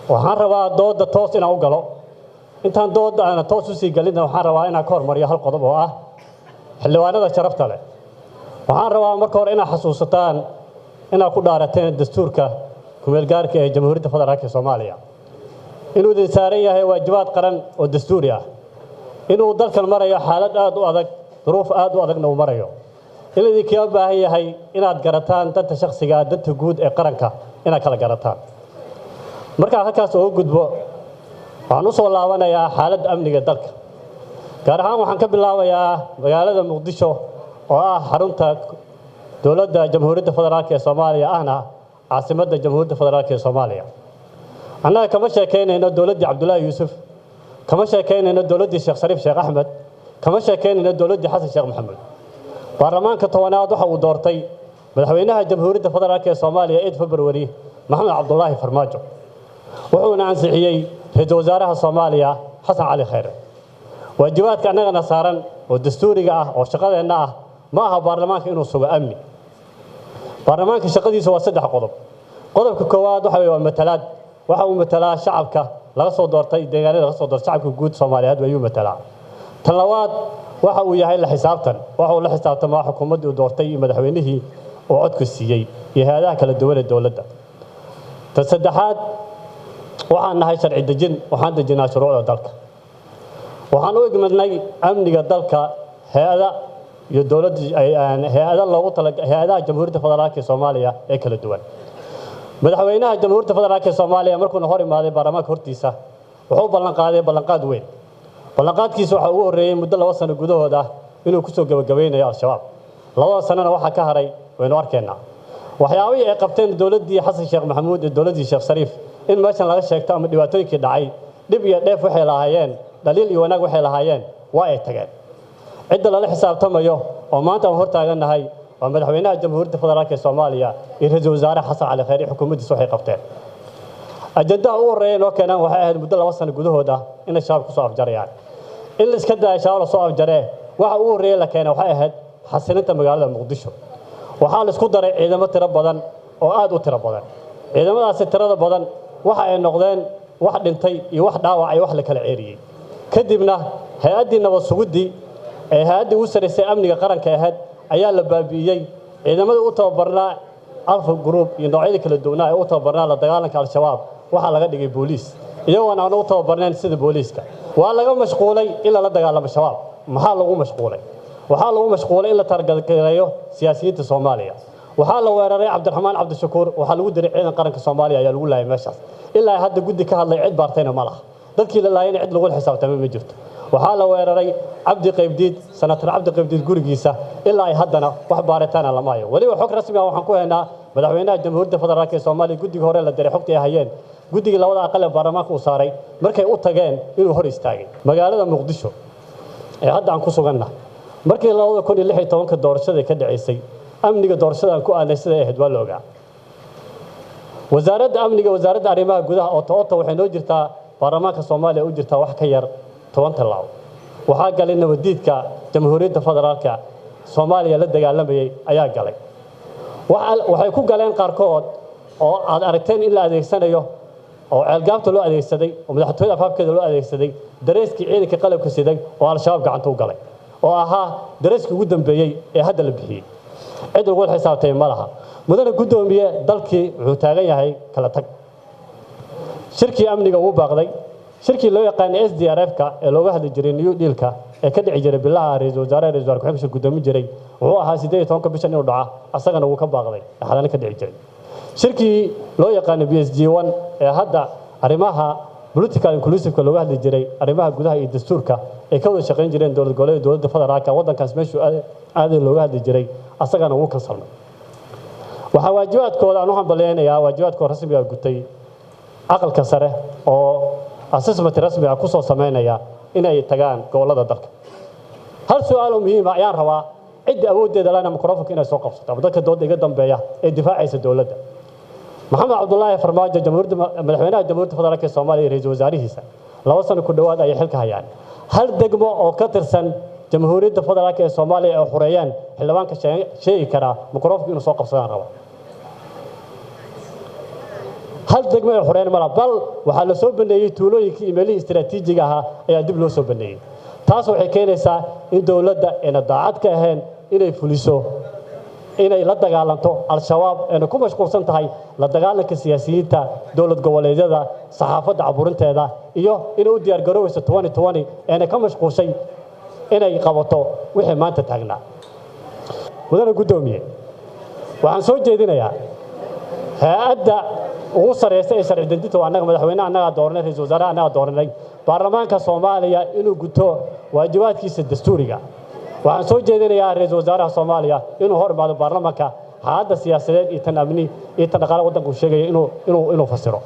waxaan rabaa dooda toos inaan u galo intaan dooda aan toos u sii galin waxaan rabaa inaan ka hormariyo hal qodob oo ah xildhibaanada sharafta leh waxaan rabaa marka hore inaad xasuusataan inaad ku dhaarateen dastuurka kumeel gaarka ee Jamhuuriyadda Federaalka Soomaaliya inuu idin saaran yahay waajibaad qaran oo dastuuri ah inuu dalkan marayo xaalad aad u adag duruuf aad u adagna uu marayo in idinka baahan yahay inaad garataan danta shakhsiga danta guud ee qaranka inaad kala garataan marka halkaas oo gudbo waxaan u soo laabanayaa xaaladda amniga dalka gaar ahaan waxaan ka bilaabayaa magaalada Muqdisho oo ah xarunta dowladda Jamhuuriyadda Federaalka Soomaaliya ahna caasimadda Jamhuuriyadda Federaalka Soomaaliya annaga kama sheekeynayno dowladda Cabdullaahi Yuusuf kama sheekeynayno dowladda Sheekh Shariif Sheekh Axmed kama sheekeynayno dowladda Xasan Sheekh Maxamed baarlamaanka tobanaad waxa uu doortay madaxweynaha Jamhuuriyadda Federaalka Soomaaliya 8 February Maxamed Cabdullaahi Farmaajo wuxuuna ansixiyay ra'iisul wasaaraha Soomaaliya Xasan Cali Khayre waajibaadka annagana saaran oo dastuuriga ah oo shaqadeena ah ma aha baarlamaanka inuu sugo amni baarlamaanka shaqadiisu waa 3 qodob qodobka koowaad waa matalaad waxa uu matalaa shacabka laga soo doortay deegaanada laga soo doortay shacabka guud Soomaaliyeed ayuu matalaa tan labaad waxa uu yahay la xisaabtan waxa uu la xisaabtamaa xukuumadda doortay madaxweynihii oo codku siiyay iyo hay'adaha kala duwan ee dawladda tan saddexaad waxaan nahay sharci dejin waxaan dejinaa shuruucda dalka waxaan u igmadnay amniga dalka hay'ada iyo dawladda hay'ada loogu talagalay hay'adaha Jamhuuriyadda Federaalka Soomaaliya ee kala duwan madaxweynaha Jamhuuriyadda Federaalka Soomaaliya markuu hor imaaday baarlamaanka hortiisa wuxuu ballan qaaday ballanqaad weyn ballanqaadkiisa waxa uu horeeyay muddo 2 sano gudahooda inuu ku soo gabagabeynayo al-shabaab 2 sanana waxa ka haray waynu arkaynaa waxyaabihii ay qabteen dawladdii Xasan Sheekh Maxamuud iyo dawladdii Sheekh Shariif in meeshan laga sheegto ama dhibaatooyinkii dhacay dib iyo dheef waxay lahaayeen daliil iyo wanaag waxay lahaayeen waa ay tageen cidda lala xisaabtamayo oo maanta aan hor taaganahay waa madaxweynaha Jamhuuriyadda Federaalka Soomaaliya iyo ra'iisul wasaare Xasan Cali Khayre xukuumaddiisa waxay qabteen ajandaha ugu horeeyay oo keenan waxay ahayd muddo 2 sano gudahooda in shabaab ku soo afjarayaan in la iska daa shabaab soo afjaree waxa ugu horeeyay la keenay waxay ahayd xasilinta magaalada Muqdisho waxa la isku daray ciidamo tiro badan oo aad u tiro badan ciidamadaas tirada badan waxa ay noqdeen wax dhintay iyo wax dhaawac iyo wax la kala ceeriyay kadibna hay'adii nabad sugidii ee hay'adii u sareysay amniga qaranka ahayd ayaa la baabi'iyay ciidamada u tababarnaa alfa group iyo noocyada kala duwan ee u tababarnaa la dagaalanka al-shabaab waxa laga dhigay booliis iyagoo aan u tababarnaan sida booliiska waa laga mashquulay in la dagaalamo shabaab maxaa lagu mashquulay waxaa lagu mashquulay in la targeeyo siyaasiyiinta Soomaaliya waxaa la weeraray Cabdiraxmaan Cabdishakuur waxa lagu diray ciidan qaranka Soomaaliya ayaa lagu laayay meeshaas ilaa hadda guddi ka hadlay cid baartayna ma laha dadkii la laayay cid lagu xisaabtamay ma jirto waxaa la weeraray Cabdi Qaybdiid senator Cabdi Qaybdiid gurigiisa ilaa haddana wax baaritaan lama hayo waliba xog rasmi ah waxaan ku haynaa madaxweynaha Jamhuuriyadda Federaalka Soomaaliya guddiga hore la diray xogtii ay hayeen guddiga labada aqal ee baarlamaanka uu saaray markay u tageen inuu hor istaagay magaalada Muqdisho ee hadda aan ku sugannahay markii 2016 doorashada ka dhaceysay amniga doorashada ku aanaysan ahayd waa looga wasaaradda amniga wasaaradda arrimaha gudaha oo toota waxay noo jirtaa baarlamaanka Soomaaliya u jirtaa wax ka yar 10 talaabo waxa galay nabadiidka Jamhuuriyadda Federaalka Soomaaliya la dagaalamayay ayaa galay waxay ku galeen qaarkood oo aad aragteen in la adeegsanayo oo ceelgaabta loo adeegsaday oo madaxtooyada afafkeeda loo adeegsaday dareeskii ciidanka qalabka siday oo al-shabaab gacanta u galay oo ahaa dareeskii ugu dambeeyay ee hadda la bixiyay cid ugu xisaabtay ma laha mudane gudoomiye dalkii wuxuu taagan yahay kala tag shirkii amniga uu baaqday shirkii loo yaqaan SDRF-ka ee looga hadli jiray New Deal-ka ee ka dhici jiray bilaha ra'iisul wasaare ku-xigeenka gudoomiye jiray wuxuu ahaa 18 bishan inuu dhaca asagana uu ka baaqday xalana ka dhici jiray shirkii loo yaqaan BSG1 ee hadda arrimaha political inclusive-ka looga hadli jiray arrimaha gudaha iyo dastuurka ee ka wada shaqeyn jireen dowlad goboleed dowladda federaalka wadankaas meeshuu aad looga hadli jiray asagana uu ka salmay waxa waajibaadkooda aan u hambaleynayaa waajibaadkooda rasmiga gutay aqalka sare oo assessment rasmi ah ku soo sameynaya inay tagaan gobolada dalka hal su'aal oo muhiim ah ayaan rabaa cid awoodeeda lana mikrofoonka inay soo qabsato dadka dooda iga dambeeya ee difaacaysa dawladda Maxamed Cabdullaahi Farmaajo madaxweynaha Jamhuuriyadda Federaalka Soomaaliya ra'iisul wasaarihiisa 2 sano ku dhawaad ay xilka hayaan hal degmo oo ka tirsan Jamhuuriyadda Federaalka Soomaaliya oo xoreeyaan xildhibaanka sheegi kara mikrofoonka inuu soo qabsadaan raba hal degmo ay xoreen mala bal waxa la soo baneeyay tuulooyinkii iimayl istiraatiijiga ah ayaa dib loo soo baneeyay taas waxay keenaysaa in dawladda ayna daacad ka ahayn inay fuliso inay la dagaalanto al-shabaab ayna ku mashquulsan tahay la dagaalanka siyaasiyiinta dawlad goboleedyada saxaafadda caburinteeda iyo inay u diyaar garoowayso 2020 ayna ka mashquulshay inay qabato wixii maanta taagnaa mudane gudoomiye waxaan soo jeedinayaa hay'adda ugu sareysa ee sharci dejinta annaga madaxweynaha annaga dooranay ra'iisul wasaaraha annaga dooranay baarlamaanka Soomaaliya inuu guto waajibaadkiisa dastuuriga waxaan soo jeedinayaa ra'iisul wasaaraha Soomaaliya inuu hor imaado baarlamaanka xaaladda siyaasadeed iyo tan amni iyo tan dhaqaale waddanku sheegay inuu fasiro